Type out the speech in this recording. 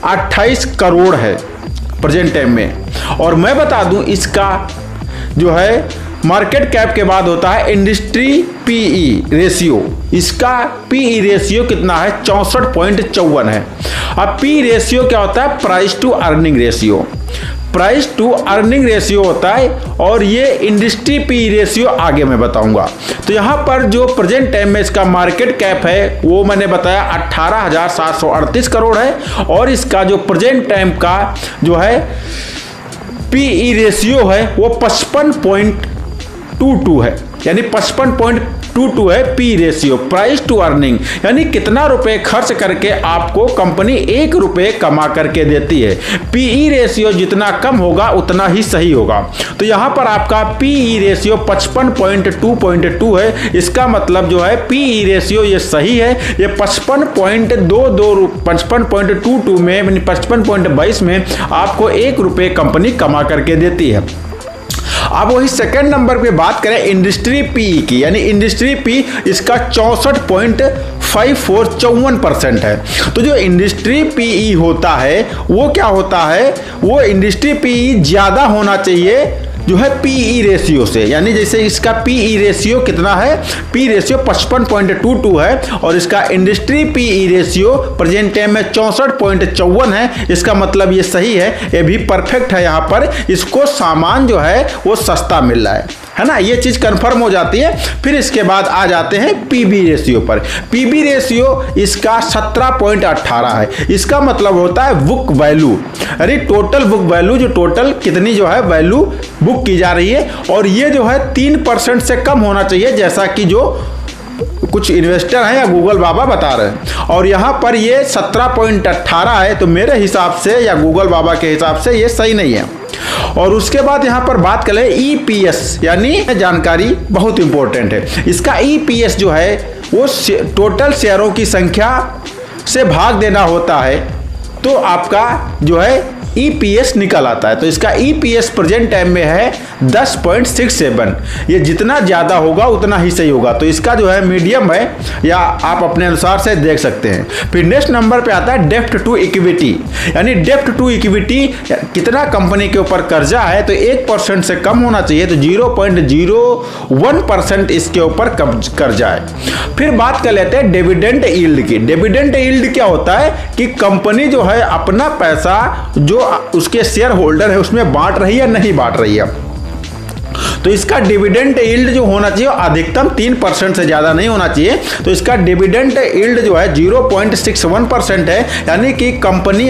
28 करोड़ है present time में। और मैं बता दूं इसका जो है मार्केट कैप के बाद होता है इंडस्ट्री पीई रेशियो। इसका पीई रेशियो कितना है? 64.54 है। अब पी रेशियो क्या होता है? Price to earning ratio. Price to earning ratio होता है और ये इंडस्ट्री पी रेशियो आगे मैं बताऊंगा। तो यहाँ पर जो प्रेजेंट टाइम में इसका मार्केट कैप है वो मैंने बताया 18,738 करोड़ है और इसका जो प्रेजेंट टाइम का जो है पीई रेशियो है वो 55.22 है, यानी 55.22 है P ratio, price to earning, यानी कितना रुपए खर्च करके आपको कंपनी 1 रुपए कमा करके देती है। पीई रेशियो जितना कम होगा उतना ही सही होगा। तो यहां पर आपका पीई रेशियो 55.22 है। इसका मतलब जो है पीई रेशियो ये सही है, ये 55.22 में 55.22 में आपको 1 रुपए कंपनी कमा करके देती है। अब वही सेकंड नंबर पे बात करें इंडस्ट्री पी की, यानी इंडस्ट्री पी इसका 64.54% है। तो जो इंडस्ट्री पीई होता है वो क्या होता है? वो इंडस्ट्री पीई ज्यादा होना चाहिए जो है पीई रेशियो से, यानी जैसे इसका पीई रेशियो कितना है? पी रेशियो 55.22 है और इसका industry PE ratio present time में 64.54 है। इसका मतलब ये सही है, ये भी परफेक्ट है। यहाँ पर इसको सामान जो है वो सस्ता मिल रहा है ना, ये चीज कंफर्म हो जाती है। फिर इसके बाद आ जाते हैं पीबी रेशियो पर। पीबी रेशियो इसका 17.18 है। इसका मतलब होता है बुक वैल्यू, अरे टोटल बुक वैल्यू, जो टोटल कितनी जो है वैल्यू बुक की जा रही है, और ये जो है 3% से कम होना चाहिए, जैसा कि जो कुछ इन्वेस्टर हैं या गूगल बाबा बता रहे हैं। और यहाँ पर ये 17.18 है, तो मेरे हिसाब से या गूगल बाबा के हिसाब से ये सही नहीं है। और उसके बाद यहाँ पर बात करें ईपीएस, यानी जानकारी बहुत इंपॉर्टेंट है। इसका ईपीएस जो है वो टोटल शेयरों की संख्या से भाग देना होता है, तो आपका जो है ईपीएस निकल आता है। तो इसका ईपीएस प्रेजेंट टाइम में है 10.67। ये जितना ज़्यादा होगा उतना ही सही होगा। तो इसका जो है मीडियम है, या आप अपने अनुसार से देख सकते हैं। फिर नेक्स्ट नंबर पे आता है डेप्ट टू इक्विटी, यानी डेप्ट टू इक्विटी कितना कंपनी के ऊपर कर्जा है, तो 1% से कम होना चाहिए, तो 0.01% इसके ऊपर कर्जा है। फिर बात कर लेते हैं डिविडेंड यील्ड की। डिविडेंड यील्ड क्या होता है कि कंपनी जो है अपना पैसा जो उसके शेयर होल्डर है उसमें बांट रही है नहीं बांट रही है। तो इसका डिविडेंड यील्ड जो होना चाहिए अधिकतम 3% से ज्यादा नहीं होना चाहिए। तो इसका डिविडेंड यील्ड जो है 0.61% है, यानी कि कंपनी